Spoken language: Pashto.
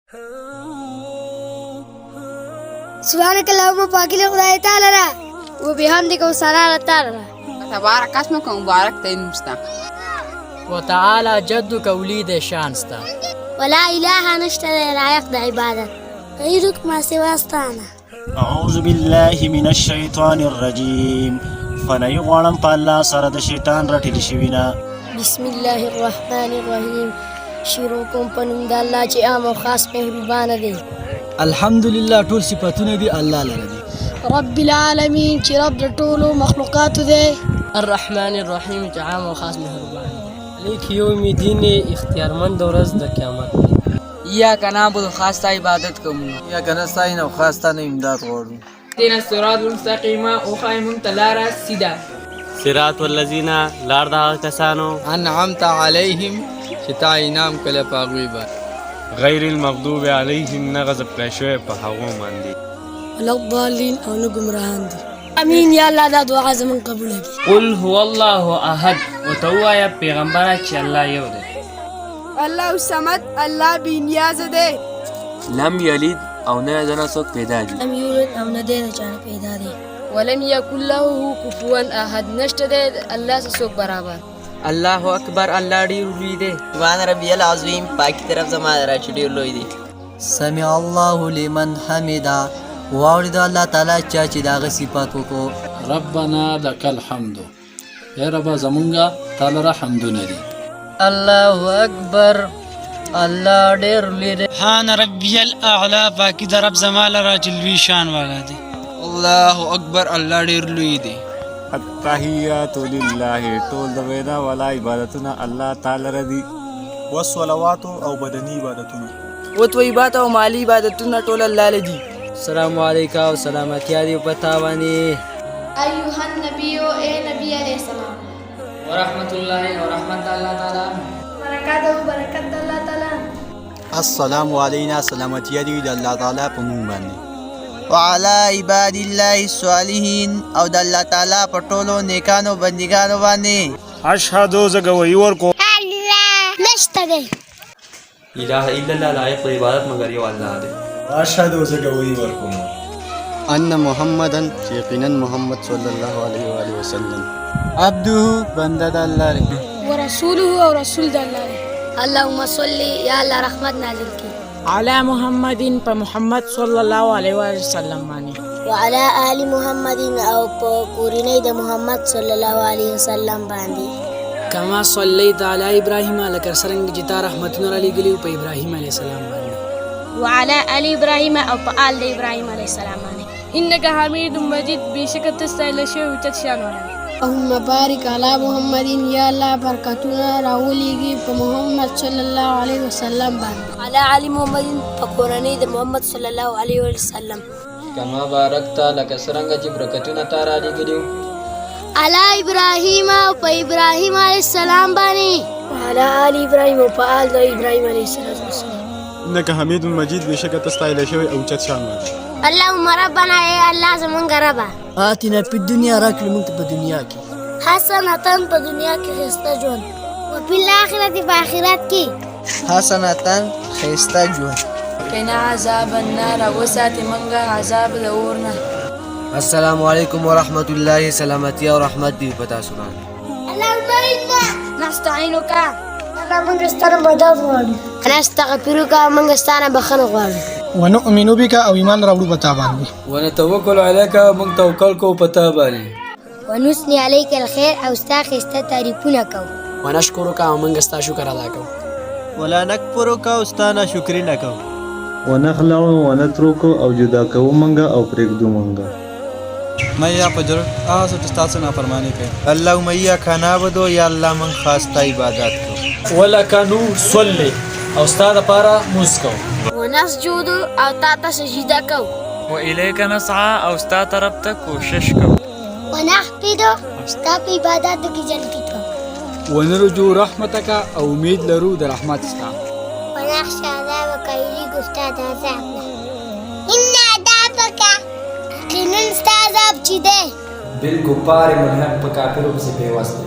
سبحانك اللهم باقي لخدای تعالی را وبحمدك وسنا تعالی تبارك اسمك ومبارك تنمستا وتعالى جدك وليد شانستا ولا اله نشتري لایق د عبادت غیرك ما سواستانه. أعوذ بالله من الشيطان الرجيم. فنای غواړم په الله سره د شیطان رټل شوینا. بسم الله الرحمن الرحیم. شروع کوم په نوم د الله چې عام او خاص مهربان دی. الحمدلله ټول صفاتونه دي الله لره دي. رب العالمین چې رب د ټولو مخلوقات دی. الرحمن الرحیم چې عام او خاص مهربان دی. لیک یوم الدین اختیارمند ورځ د قیامت. إياك نعبد خاص عبادت کوم إياك نستعين او خاص ته امداد غواړو. دین الصراط المستقیم او خایمون تلارا سیدا صراط والذین لار دا کسانو انعمت عليهم چې تا انعام کله پاغوي با غیر المغضوب علیهم نغضب کړشوی په هغو باندې ولا الضالین او نه گمراهان دي. امین یا الله دا دعا زمون قبول کړي. قل هو الله احد وتوایا پیغمبر چې الله یو دی. الله صمد الله بنیاز دی. لم یلد او نه دنه څوک پیدا دي. لم یولد او نه دی چانه پیدا دی. ولم يكن له كفوا احد نشته دی الله سره څوک برابر. الله اکبر الله ډیر لوی دی. سبحان ربي العظیم پاکی طرف زما را چې ډیر لوی دی. سمع الله لمن حمدا واورید الله تعالی چې داغه صفات وکړو. ربنا لك الحمد یا رب زمونږه تعالی را حمدونه دي. الله اکبر الله ډیر لوی دی. سبحان ربي الاعلى باقي د رب زما لره جلوي شان والا دی. الله اکبر الله ډیر لوی دی. التحیات لله. ټول د وینا ولا عبادتونه الله تعالی رضی. والصلوات او بدنی عبادتونه وطيبات او مالی عبادتونه ټول الله لدی. السلام علیکم او سلامتی دی پتا باندې. ایها النبی او اے نبی علیہ السلام. ورحمت الله و رحمت الله تعالی برکات برکت الله تعالی. السلام علینا سلامتی دی د الله تعالی په مونږ باندې. وعلى عباد الله الصالحين او د الله تعالی په ټولو نیکانو بندګانو باندې. اشهدو زګوي ورکو الله نشته دی. اله الا الله لایق د عبادت مگر یو الله دی. اشهدو زګوي ورکو ان محمدن یقینا محمد صلی الله علیه و آله وسلم عبده بنده د الله دی. ورسوله او رسول د الله دی. اللهم صل یا الله رحمت نازل کی علی محمد په محمد صلی الله علیه و وسلم باندې. وعلى آل محمد او په کورنۍ د محمد صلی الله علیه وسلم باندې. کما صلیت علی ابراهیم لکه څنګه چې تا رحمتونه علی ګلیو په ابراهیم علیه السلام باندې. وعلى آل ابراهیم او په آل د ابراهیم علیه السلام باندې. انك حمید مجید بشکت استایل شوی چت شان ورن. اللهم بارک علی محمد یا الله برکتونه راولېږي په محمد صلی الله علیه وسلم باندې. علی آل محمد په کورنۍ د محمد صلی الله علیه وسلم. کما بارکت لکه څنګه چې برکتونه تا را لګیلو. علی ابراهیم او په ابراهیم علیه السلام باندې. وعلى آل ابراهیم او په آل د ابراهیم علیه السلام. انك حمید مجید بشکت استایل شوی او چت شان والا. اللهم ربنا اے الله زمونږ ربا آتنا په دنیا راکړه موږ په دنیا کې حسنتن په دنیا کې خسته ژوند او په آخرت په آخرت کې حسنتن خیسته ژوند. قنا عذاب النار وسات منګه عذاب د اورنه. السلام علیکم ورحمت الله سلامتی او رحمت دی پتا سنا. اللهم انا نستعينك الله موږ ستاسو مدد غواړو. انا استغفرك موږ ستاسو بخښنه غواړو. ونؤمن بك او ایمان راوړو پتا باندې. ونتوکل علیک موږ توکل کو پتا باندې. ونثني عليك الخير او استاخسته تعریفونه کو. ونشکرک او موږ ستاسو شکر ادا کوو. ولا نکفرک او ستانه شکر نه کو. ونخلع ونترك او جدا کو منګه او پرېږدو منګه. میا پجر تاسو تاسو نه فرمانی کوي. اللهم اياك نعبد یا الله من خاص ته عبادت کو. ولکنو صلی او ستاسو لپاره موږ کوو. ونسجد او تا سجده کو. و الیک نسعى او ستا طرف ته کوشش کو. ونحفظ ستا په عبادت کې جن کې کو. ونرجو رحمتک او امید لرو د رحمت ستا. ونخشى عذابك يليق استاذ عذابنا. ان عذابك قنن استاذ عذاب چې ده بالکفار ملحق په کافرو پسې پیوست.